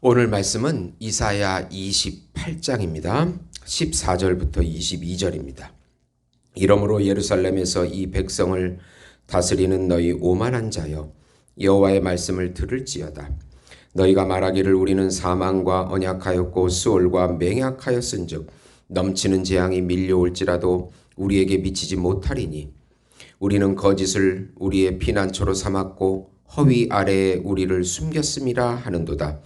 오늘 말씀은 이사야 28장입니다. 14절부터 22절입니다. 이러므로 예루살렘에서 이 백성을 다스리는 너희 오만한 자여, 여호와의 말씀을 들을지어다. 너희가 말하기를 우리는 사망과 언약하였고 수월과 맹약하였은즉 넘치는 재앙이 밀려올지라도 우리에게 미치지 못하리니 우리는 거짓을 우리의 피난처로 삼았고 허위 아래에 우리를 숨겼음이라 하는도다.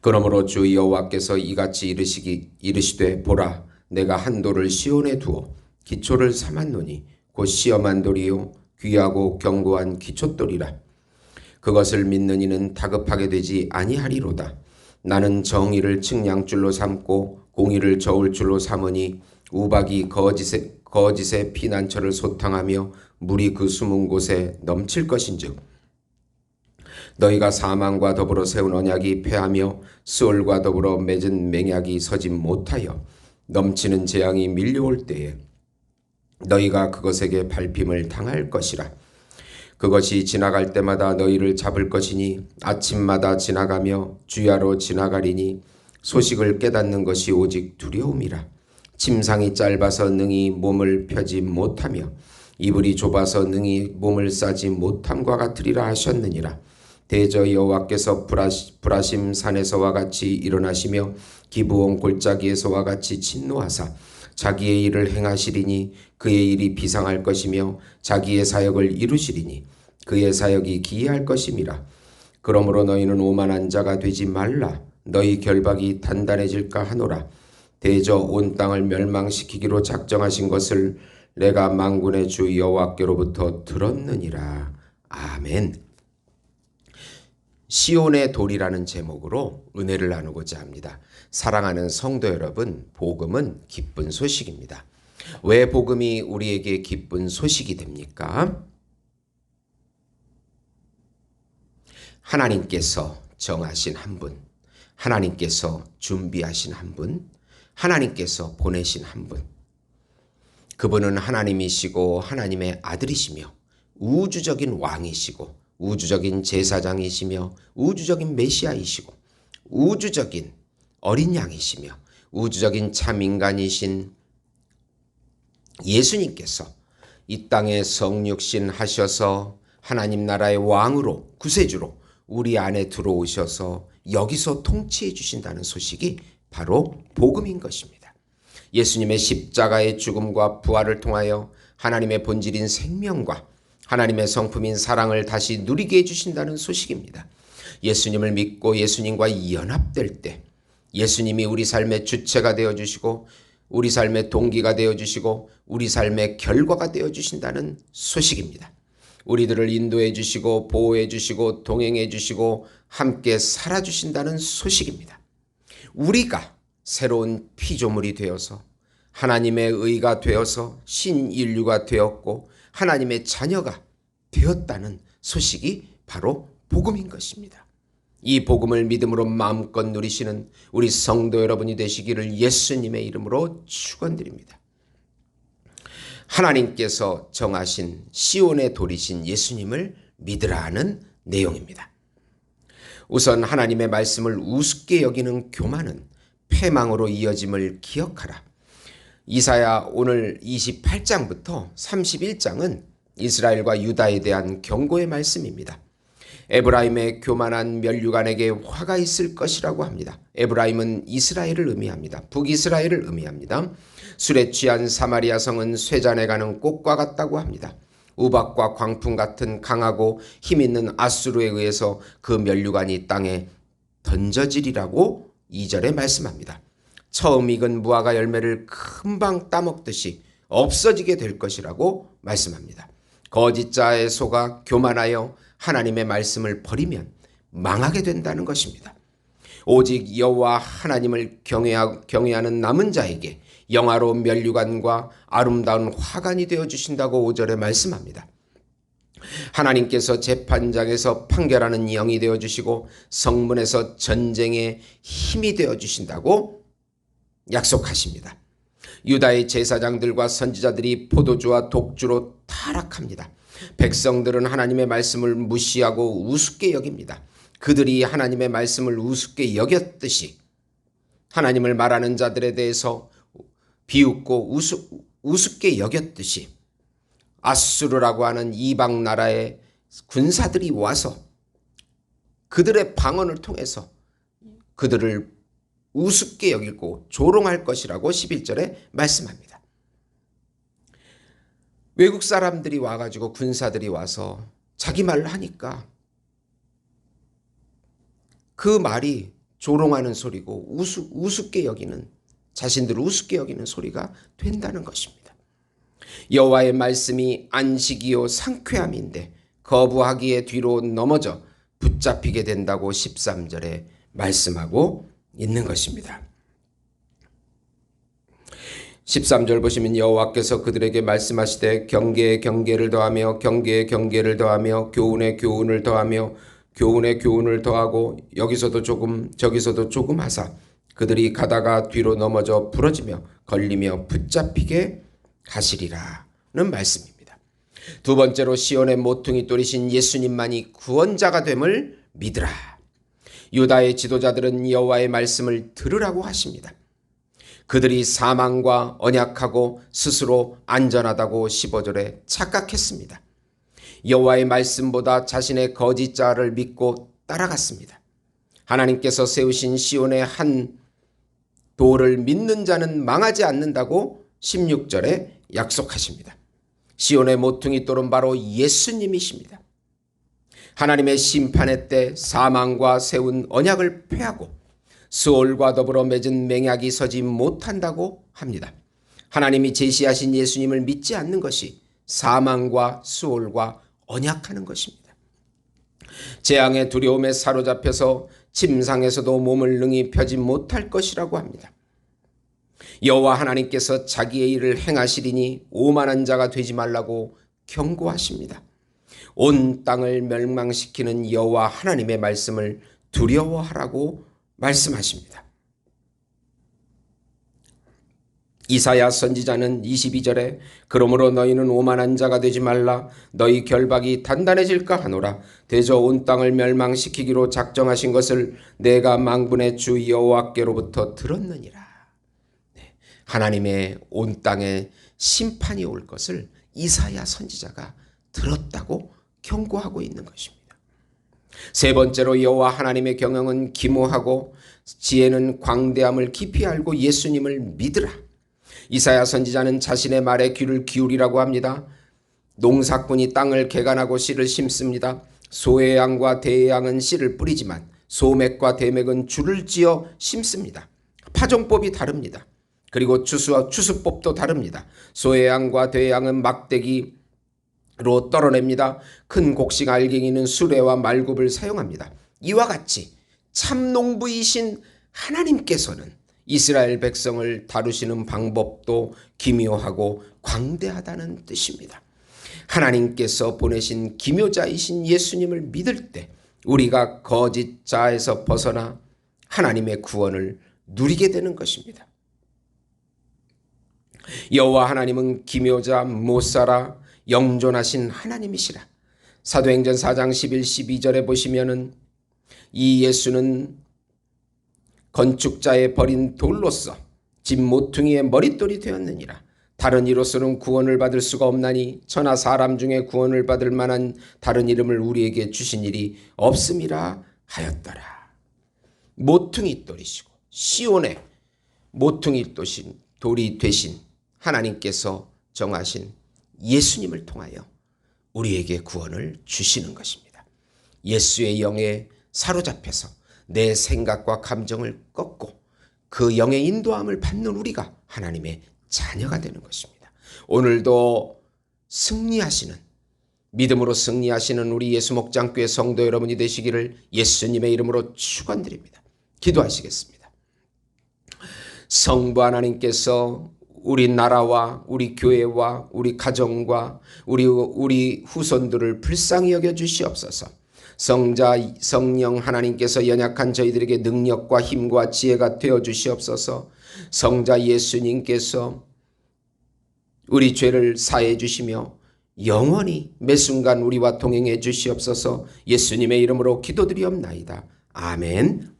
그러므로 주 여호와께서 이같이 이르시되 보라, 내가 한 돌을 시온에 두어 기초를 삼았노니 곧 시험한 돌이요 귀하고 견고한 기초돌이라. 그것을 믿는 이는 다급하게 되지 아니하리로다. 나는 정의를 측량줄로 삼고 공의를 저울줄로 삼으니 우박이 거짓의 피난처를 소탕하며 물이 그 숨은 곳에 넘칠 것인즉 너희가 사망과 더불어 세운 언약이 패하며 수월과 더불어 맺은 맹약이 서지 못하여 넘치는 재앙이 밀려올 때에 너희가 그것에게 밟힘을 당할 것이라. 그것이 지나갈 때마다 너희를 잡을 것이니 아침마다 지나가며 주야로 지나가리니 소식을 깨닫는 것이 오직 두려움이라. 침상이 짧아서 능히 몸을 펴지 못하며 이불이 좁아서 능히 몸을 싸지 못함과 같으리라 하셨느니라. 대저 여호와께서 브라심 산에서와 같이 일어나시며 기브온 골짜기에서와 같이 진노하사 자기의 일을 행하시리니 그의 일이 비상할 것이며 자기의 사역을 이루시리니 그의 사역이 기이할 것임이라. 그러므로 너희는 오만한 자가 되지 말라. 너희 결박이 단단해질까 하노라. 대저 온 땅을 멸망시키기로 작정하신 것을 내가 만군의 주 여호와께로부터 들었느니라. 아멘. 시온의 돌이라는 제목으로 은혜를 나누고자 합니다. 사랑하는 성도 여러분, 복음은 기쁜 소식입니다. 왜 복음이 우리에게 기쁜 소식이 됩니까? 하나님께서 정하신 한 분, 하나님께서 준비하신 한 분, 하나님께서 보내신 한 분. 그분은 하나님이시고 하나님의 아들이시며 우주적인 왕이시고 우주적인 제사장이시며 우주적인 메시아이시고 우주적인 어린 양이시며 우주적인 참 인간이신 예수님께서 이 땅에 성육신 하셔서 하나님 나라의 왕으로 구세주로 우리 안에 들어오셔서 여기서 통치해 주신다는 소식이 바로 복음인 것입니다. 예수님의 십자가의 죽음과 부활을 통하여 하나님의 본질인 생명과 하나님의 성품인 사랑을 다시 누리게 해주신다는 소식입니다. 예수님을 믿고 예수님과 연합될 때 예수님이 우리 삶의 주체가 되어주시고 우리 삶의 동기가 되어주시고 우리 삶의 결과가 되어주신다는 소식입니다. 우리들을 인도해 주시고 보호해 주시고 동행해 주시고 함께 살아주신다는 소식입니다. 우리가 새로운 피조물이 되어서 하나님의 의가 되어서 신인류가 되었고 하나님의 자녀가 되었다는 소식이 바로 복음인 것입니다. 이 복음을 믿음으로 마음껏 누리시는 우리 성도 여러분이 되시기를 예수님의 이름으로 축원드립니다. 하나님께서 정하신 시온의 돌이신 예수님을 믿으라 하는 내용입니다. 우선 하나님의 말씀을 우습게 여기는 교만은 패망으로 이어짐을 기억하라. 이사야 오늘 28장부터 31장은 이스라엘과 유다에 대한 경고의 말씀입니다. 에브라임의 교만한 면류관에게 화가 있을 것이라고 합니다. 에브라임은 이스라엘을 의미합니다. 북이스라엘을 의미합니다. 술에 취한 사마리아 성은 쇠잔에 가는 꽃과 같다고 합니다. 우박과 광풍 같은 강하고 힘있는 아수르에 의해서 그 면류관이 땅에 던져지리라고 2절에 말씀합니다. 처음 익은 무화과 열매를 금방 따먹듯이 없어지게 될 것이라고 말씀합니다. 거짓자의 소가 교만하여 하나님의 말씀을 버리면 망하게 된다는 것입니다. 오직 여호와 하나님을 경외하는 남은 자에게 영화로운 면류관과 아름다운 화관이 되어주신다고 5절에 말씀합니다. 하나님께서 재판장에서 판결하는 영이 되어주시고 성문에서 전쟁의 힘이 되어주신다고 약속하십니다. 유다의 제사장들과 선지자들이 포도주와 독주로 타락합니다. 백성들은 하나님의 말씀을 무시하고 우습게 여깁니다. 그들이 하나님의 말씀을 우습게 여겼듯이 하나님을 말하는 자들에 대해서 비웃고 우습게 여겼듯이 아수르라고 하는 이방 나라의 군사들이 와서 그들의 방언을 통해서 그들을 우습게 여기고 조롱할 것이라고 11절에 말씀합니다. 외국 사람들이 와가지고 군사들이 와서 자기 말을 하니까 그 말이 조롱하는 소리고 우습게 여기는, 자신들을 우습게 여기는 소리가 된다는 것입니다. 여호와의 말씀이 안식이요 상쾌함인데 거부하기에 뒤로 넘어져 붙잡히게 된다고 13절에 말씀하고 있는 것입니다. 13절 보시면 여호와께서 그들에게 말씀하시되 경계에 경계를 더하며 경계에 경계를 더하며 교훈에 교훈을 더하며 교훈에 교훈을 더하고 여기서도 조금 저기서도 조금 하사 그들이 가다가 뒤로 넘어져 부러지며 걸리며 붙잡히게 하시리라는 말씀입니다. 두 번째로 시온의 모퉁이 돌이신 예수님만이 구원자가 됨을 믿으라. 유다의 지도자들은 여호와의 말씀을 들으라고 하십니다. 그들이 사망과 언약하고 스스로 안전하다고 15절에 착각했습니다. 여호와의 말씀보다 자신의 거짓자를 믿고 따라갔습니다. 하나님께서 세우신 시온의 한 돌을 믿는 자는 망하지 않는다고 16절에 약속하십니다. 시온의 모퉁이 돌은 바로 예수님이십니다. 하나님의 심판의 때 사망과 세운 언약을 폐하고 스올과 더불어 맺은 맹약이 서지 못한다고 합니다. 하나님이 제시하신 예수님을 믿지 않는 것이 사망과 스올과 언약하는 것입니다. 재앙의 두려움에 사로잡혀서 침상에서도 몸을 능히 펴지 못할 것이라고 합니다. 여호와 하나님께서 자기의 일을 행하시리니 오만한 자가 되지 말라고 경고하십니다. 온 땅을 멸망시키는 여호와 하나님의 말씀을 두려워하라고 말씀하십니다. 이사야 선지자는 22절에 그러므로 너희는 오만한 자가 되지 말라. 너희 결박이 단단해질까 하노라. 대저 온 땅을 멸망시키기로 작정하신 것을 내가 만군의 주 여호와께로부터 들었느니라. 하나님의 온 땅에 심판이 올 것을 이사야 선지자가 들었다고 경고하고 있는 것입니다. 세 번째로 여호와 하나님의 경영은 기모하고 지혜는 광대함을 깊이 알고 예수님을 믿으라. 이사야 선지자는 자신의 말에 귀를 기울이라고 합니다. 농사꾼이 땅을 개간하고 씨를 심습니다. 소의 양과 대의 양은 씨를 뿌리지만 소맥과 대맥은 줄을 지어 심습니다. 파종법이 다릅니다. 그리고 추수법도 다릅니다. 소의 양과 대의 양은 막대기로 떨어냅니다. 큰 곡식 알갱이는 수레와 말굽을 사용합니다. 이와 같이 참농부이신 하나님께서는 이스라엘 백성을 다루시는 방법도 기묘하고 광대하다는 뜻입니다. 하나님께서 보내신 기묘자이신 예수님을 믿을 때 우리가 거짓자에서 벗어나 하나님의 구원을 누리게 되는 것입니다. 여호와 하나님은 기묘자 못살아 영존하신 하나님이시라. 사도행전 4장 11, 12절에 보시면은 이 예수는 건축자의 버린 돌로서 집 모퉁이의 머릿돌이 되었느니라. 다른 이로서는 구원을 받을 수가 없나니 천하 사람 중에 구원을 받을 만한 다른 이름을 우리에게 주신 일이 없음이라 하였더라. 모퉁이 돌이시고 시온의 모퉁이 돌이 되신 하나님께서 정하신 예수님을 통하여 우리에게 구원을 주시는 것입니다. 예수의 영에 사로잡혀서 내 생각과 감정을 꺾고 그 영의 인도함을 받는 우리가 하나님의 자녀가 되는 것입니다. 오늘도 승리하시는, 믿음으로 승리하시는 우리 예수목장교회 성도 여러분이 되시기를 예수님의 이름으로 축원드립니다. 기도하시겠습니다. 성부 하나님께서 우리 나라와 우리 교회와 우리 가정과 우리 후손들을 불쌍히 여겨 주시옵소서. 성자 성령 하나님께서 연약한 저희들에게 능력과 힘과 지혜가 되어 주시옵소서. 성자 예수님께서 우리 죄를 사해 주시며 영원히 매 순간 우리와 동행해 주시옵소서. 예수님의 이름으로 기도드리옵나이다. 아멘.